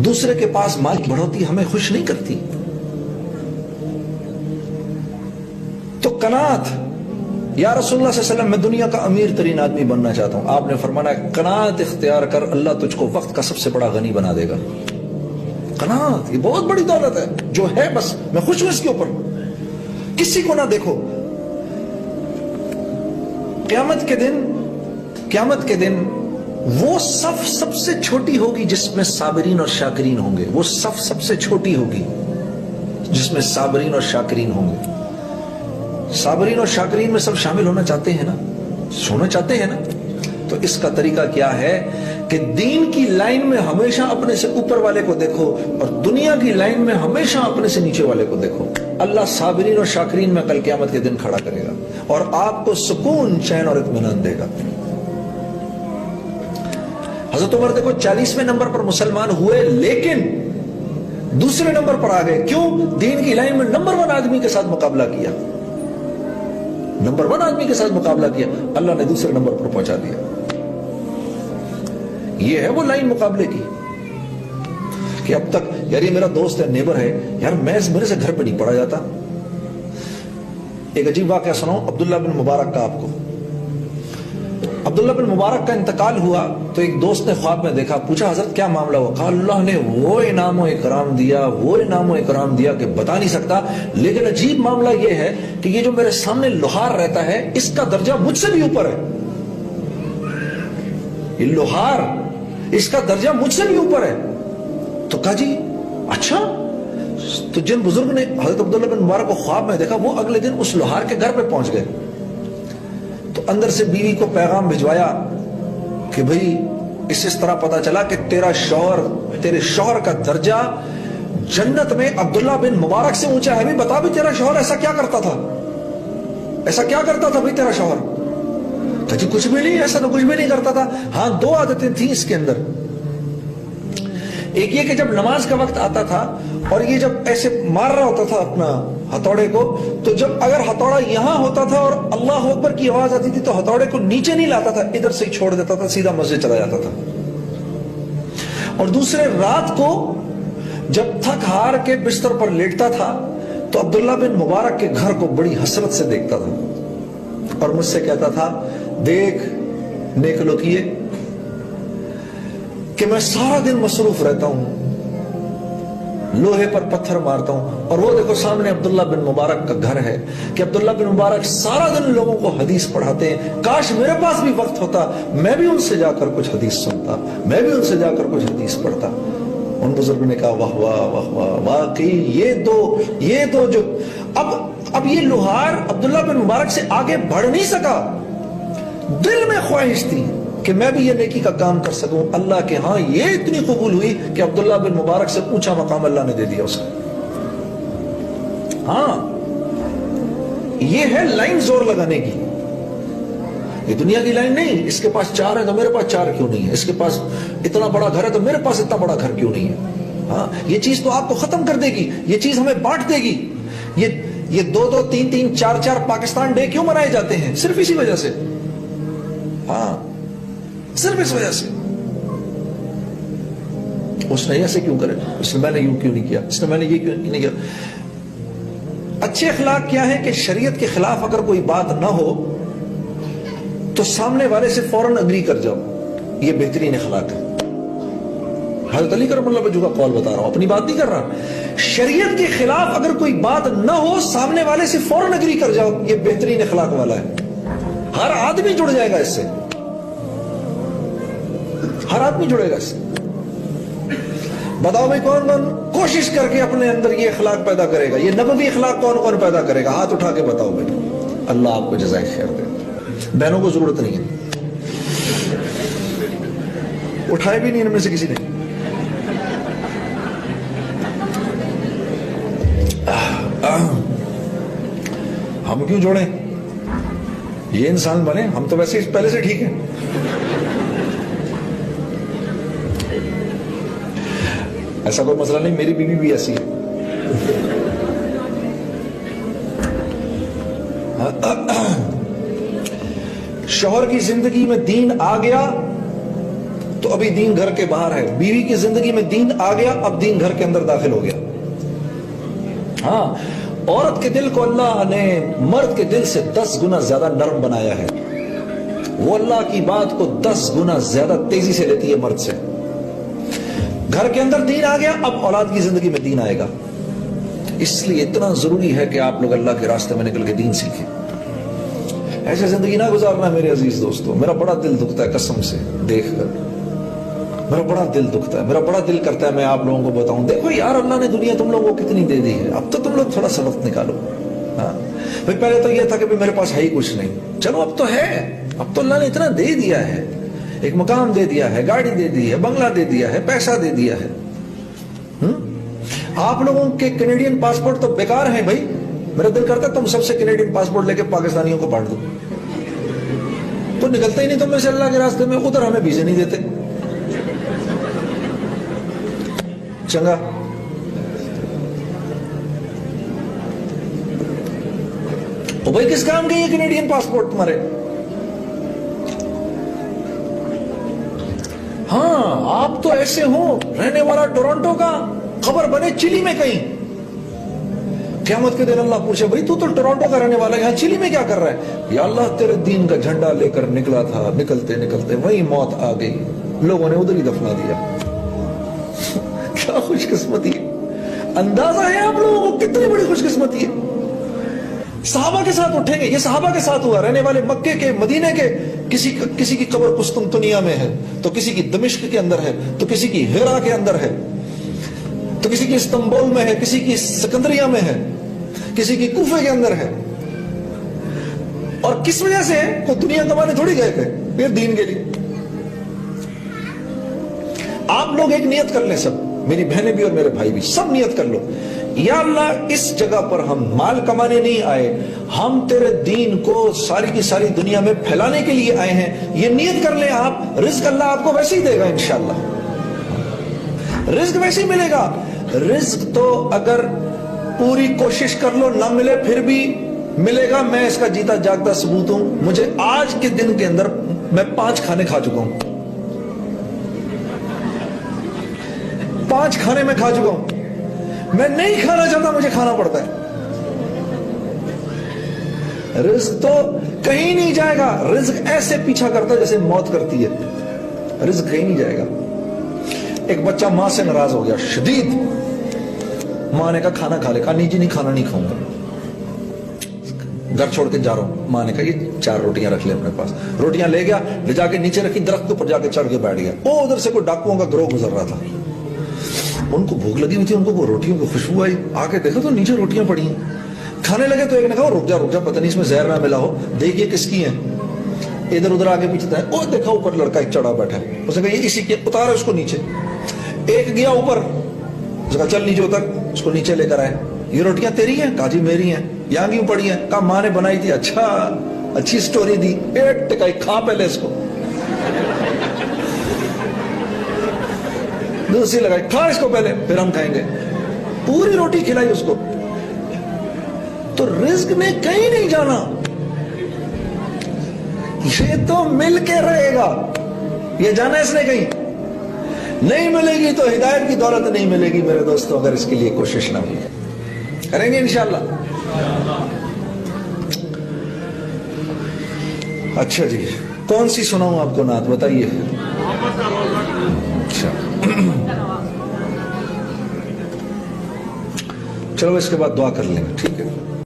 دوسرے کے پاس مال کی بڑھوتی ہمیں خوش نہیں کرتی. تو قناعت، یا رسول اللہ صلی اللہ علیہ وسلم میں دنیا کا امیر ترین آدمی بننا چاہتا ہوں. آپ نے فرمایا قناعت اختیار کر، اللہ تجھ کو وقت کا سب سے بڑا غنی بنا دے گا. قناعت یہ بہت بڑی دولت ہے، جو ہے بس میں خوش ہوں اس کے اوپر، کسی کو نہ دیکھو. قیامت کے دن وہ صف سب سے چھوٹی ہوگی جس میں صابرین اور شاکرین ہوں گے. وہ صف سب سے چھوٹی ہوگی جس میں صابرین اور شاکرین ہوں گے. صابرین اور شاکرین میں سب شامل ہونا چاہتے ہیں نا. تو اس کا طریقہ کیا ہے کہ دین کی لائن میں ہمیشہ اپنے سے اوپر والے کو دیکھو اور دنیا کی لائن میں ہمیشہ اپنے سے نیچے والے کو دیکھو. اللہ صابرین اور شاکرین میں کل قیامت کے دن کھڑا کرے گا اور آپ کو سکون، چین اور اطمینان دے گا. حضرت عمر دیکھو 40ویں نمبر پر مسلمان ہوئے، لیکن دوسرے نمبر پر آ گئے. کیوں؟ دین کی لائن میں نمبر 1 آدمی کے ساتھ مقابلہ کیا. اللہ نے دوسرے نمبر پر پہنچا دیا. یہ ہے وہ لائن مقابلے کی کہ اب تک یار یہ میرا دوست ہے، نیبر ہے، یار میرے سے گھر پہ نہیں پڑا جاتا. ایک عجیب واقعہ سناؤں عبداللہ بن مبارک کا آپ کو. عبداللہ بن مبارک کا انتقال ہوا تو ایک دوست نے خواب میں دیکھا، پوچھا حضرت کیا معاملہ ہوا؟ کہا اللہ نے وہ انعام و اکرام دیا کہ بتا نہیں سکتا، لیکن عجیب معاملہ یہ ہے کہ یہ جو میرے سامنے لوہار رہتا ہے اس کا درجہ مجھ سے بھی اوپر ہے. یہ لوہار، اس کا درجہ مجھ سے بھی اوپر ہے. تو کہا جی اچھا. تو جن بزرگ نے حضرت عبداللہ بن مبارک کو خواب میں دیکھا وہ اگلے دن اس لوہار کے گھر پہ پہنچ گئے. تو اندر سے بیوی کو پیغام بھجوایا کہ بھئی اس طرح پتا چلا کہ تیرے شوہر کا درجہ جنت میں عبداللہ بن مبارک سے اونچا ہے. بھی بتا بھی تیرا شوہر ایسا کیا کرتا تھا بھئی تیرا شوہر؟ کہ جی کچھ بھی نہیں، ایسا تو کچھ بھی نہیں کرتا تھا. ہاں 2 عادتیں تھیں اس کے اندر. ایک یہ کہ جب نماز کا وقت آتا تھا اور یہ جب ایسے مار رہا ہوتا تھا اپنا ہتھوڑے کو، تو جب اگر ہتھوڑا یہاں ہوتا تھا اور اللہ اکبر کی آواز آتی تھی تو ہتھوڑے کو نیچے نہیں لاتا تھا، ادھر سے ہی چھوڑ دیتا تھا، سیدھا مسجد چلا جاتا تھا. اور دوسرے رات کو جب تھک ہار کے بستر پر لیٹتا تھا تو عبداللہ بن مبارک کے گھر کو بڑی حسرت سے دیکھتا تھا اور مجھ سے کہتا تھا دیکھ نیک لوکیے کہ میں سارا دن مصروف رہتا ہوں، لوہے پر پتھر مارتا ہوں، اور وہ دیکھو سامنے عبداللہ بن مبارک کا گھر ہے کہ عبداللہ بن مبارک سارا دن لوگوں کو حدیث پڑھاتے ہیں. کاش میرے پاس بھی وقت ہوتا، میں بھی ان سے جا کر کچھ حدیث سنتا، میں بھی ان سے جا کر کچھ حدیث پڑھتا. ان بزرگ نے کہا واہ واہ واہ واہ، واقعی یہ دو جو اب یہ لوہار عبداللہ بن مبارک سے آگے بڑھ نہیں سکا. دل میں خواہش تھی کہ میں بھی یہ نیکی کا کام کر سکوں. اللہ کے ہاں یہ اتنی قبول ہوئی کہ عبداللہ بن مبارک سے اونچا مقام اللہ نے دے دیا اس کو. ہاں یہ ہے لائن زور لگانے کی. یہ دنیا کی لائن نہیں. اس کے پاس 4 ہے تو میرے پاس 4 کیوں نہیں ہے؟ اس کے پاس اتنا بڑا گھر ہے تو میرے پاس اتنا بڑا گھر کیوں نہیں ہے؟ ہاں یہ چیز تو آپ کو ختم کر دے گی، یہ چیز ہمیں بانٹ دے گی. یہ 2-2 3-3 4-4 پاکستان ڈے کیوں منائے جاتے ہیں؟ صرف اسی وجہ سے. ہاں صرف اس وجہ سے. اس نے ایسے کیوں کرے، اس نے میں نے یوں کیوں نہیں کیا، اس نے میں نے یہ کیوں نہیں کیا. اچھے اخلاق کیا ہے کہ شریعت کے خلاف اگر کوئی بات نہ ہو تو سامنے والے سے فوراً اگری کر جاؤ. یہ بہترین اخلاق ہے. حضرت علی کرم اللہ وجہہ کا قول بتا رہا ہوں، اپنی بات نہیں کر رہا. شریعت کے خلاف اگر کوئی بات نہ ہو سامنے والے سے فوراً اگری کر جاؤ. یہ بہترین اخلاق والا ہے. ہر آدمی جڑ جائے گا اس سے، ہر آدمی جڑے گا اس سے. بتاؤ بھائی کون کوشش کر کے اپنے اندر یہ اخلاق پیدا کرے گا؟ یہ نبوی اخلاق کون پیدا کرے گا؟ ہاتھ اٹھا کے بتاؤ بھائی. اللہ آپ کو جزائے خیر دے. بہنوں کو ضرورت نہیں ہے، اٹھائے بھی نہیں ان میں سے کسی نے. ہم کیوں جوڑیں؟ یہ انسان بنے، ہم تو ویسے پہلے سے ٹھیک ہیں. ایسا کوئی مسئلہ نہیں، میری بیوی بھی ایسی ہے. شوہر کی زندگی میں دین آ گیا تو ابھی دین گھر کے باہر ہے. بیوی کی زندگی میں دین آ گیا, اب دین گھر کے اندر داخل ہو گیا. ہاں, عورت کے دل کو اللہ نے مرد کے دل سے 10 گنا زیادہ نرم بنایا ہے. وہ اللہ کی بات کو 10 گنا زیادہ تیزی سے لیتی ہے مرد سے. گھر کے اندر دین آ گیا, اب اولاد کی زندگی میں دین آئے گا. اس لیے اتنا ضروری ہے کہ آپ لوگ اللہ کے راستے میں نکل کے دین سیکھیں. ایسے زندگی نہ گزارنا میرے عزیز دوستو. میرا بڑا دل دکھتا ہے قسم سے دیکھ کر, میرا بڑا دل دکھتا ہے, میرا بڑا دل کرتا ہے میں آپ لوگوں کو بتاؤں, دیکھو یار اللہ نے دنیا تم لوگوں کو کتنی دے دی ہے, اب تو تم لوگ تھوڑا سا وقت نکالو. ہاں بھائی, پہلے تو یہ تھا کہ میرے پاس ہے ہی کچھ نہیں, چلو اب تو ہے, اب تو اللہ نے اتنا دے دیا ہے, ایک مقام دے دیا ہے, گاڑی دے دی ہے, بنگلہ دے دیا ہے, پیسہ دے دیا ہے. آپ لوگوں کے کینیڈین پاسپورٹ تو بیکار ہیں بھائی. میرا دل کرتا ہے تم سب سے کینیڈین پاسپورٹ لے کے پاکستانیوں کو بانٹ دو, تو نکلتے ہی نہیں تم میں سے اللہ کے راستے میں. ادھر ہمیں ویزے نہیں دیتے. چنگا تو بھائی کس کام کے یہ کینیڈین پاسپورٹ تمہارے؟ ہاں آپ تو ایسے ہو رہنے والا ٹورنٹو کا, خبر بنے چلی میں کہیں. قیامت کے دن اللہ پوچھے بھائی تو ٹورنٹو کا رہنے والا ہے, یہاں چلی میں کیا کر رہا ہے؟ یا اللہ تیرے دین کا جھنڈا لے کر نکلا تھا, نکلتے نکلتے وہی موت آ گئی, لوگوں نے ادھر ہی دفنا دیا. کیا خوش قسمتی ہے. اندازہ ہے آپ لوگوں کو کتنی بڑی خوش قسمتی ہے. صحابہ کے ساتھ اٹھیں گے, یہ صحابہ کے ساتھ ہوا. رہنے والے مکے کے, مدینے کے, کسی کی قبر قسطنطنیہ میں ہے, تو کسی کی دمشق کے اندر ہے, تو کسی کی ہیرا کے اندر ہے, تو کسی کی استنبول میں ہے, کسی کی سکندریہ میں ہے, کسی کی کوفے کے اندر ہے. اور کس وجہ سے کوئی دنیا کمانے تھوڑی گئے تھے, پھر دین کے لیے. آپ لوگ ایک نیت کر لیں, سب میری بہنیں بھی اور میرے بھائی بھی, سب نیت کر لو, یا اللہ اس جگہ پر ہم مال کمانے نہیں آئے, ہم تیرے دین کو ساری کی ساری دنیا میں پھیلانے کے لیے آئے ہیں. یہ نیت کر لیں آپ, رزق اللہ آپ کو ویسے ہی دے گا انشاءاللہ. رزق ویسے ہی ملے گا. رزق تو اگر پوری کوشش کر لو نہ ملے پھر بھی ملے گا. میں اس کا جیتا جاگتا ثبوت ہوں. مجھے آج کے دن کے اندر میں 5 کھانے کھا چکا ہوں, 5 کھانے میں کھا چکا ہوں. میں نہیں کھانا چاہتا, مجھے کھانا پڑتا ہے. رزق تو کہیں نہیں جائے گا. رزق ایسے پیچھا کرتا ہے جیسے موت کرتی ہے. رزق کہیں نہیں جائے گا. ایک بچہ ماں سے ناراض ہو گیا شدید, ماں نے کہا کھانا کھا لے, کہا نہیں جی نہیں, کھانا نہیں کھاؤں گا, گھر چھوڑ کے جا رہا ہوں. ماں نے کہا یہ 4 روٹیاں رکھ لے اپنے پاس. روٹیاں لے گیا, لے جا کے نیچے رکھی, درخت پر جا کے چڑھ کے بیٹھ گیا. وہ ادھر سے کوئی ڈاکوؤں کا گروہ گزر رہا تھا, ان کو بھوک لگی ہوئی تھی, ان کو وہ روٹیوں کی خوشبو آئی, آ کے دیکھا تو نیچے روٹیاں پڑی ہیں. کھانے لگے تو ایک نے کہا رک جا, پتہ نہیں اس میں زہر نہ ملا ہو, دیکھیے کس کی ہیں. ادھر ادھر آگے پیچھے تھا, وہ دیکھا اوپر لڑکا ایک چڑھا بیٹھا ہے. اس نے کہا یہ اسی کے, اتارا اس کو نیچے. ایک گیا اوپر, اس نے کہا چل نیچے اتر, اس کو نیچے لے کر آئے. یہ روٹیاں تیری ہیں؟ کہا جی میری ہیں. یہاں کیوں پڑی ہیں؟ کہا ماں نے بنائی تھی. اچھا, اچھی سٹوری دی. پیٹ ٹکائی, کھا پہلے اس کو. دوسری لگائی, کھا اس کو پہلے, پھر ہم کھائیں گے. پوری روٹی کھلائی اس کو. تو رزق نے کہیں نہیں جانا, یہ تو مل کے رہے گا. یہ جانا اس نے کہیں نہیں ملے گی تو ہدایت کی دولت نہیں ملے گی میرے دوستوں, اگر اس کے لیے کوشش نہ ہوئی. کریں گے انشاءاللہ. اچھا جی, کون سی سناؤں آپ کو نعت بتائیے. اچھا چلو اس کے بعد دعا کر لیں گے, ٹھیک ہے.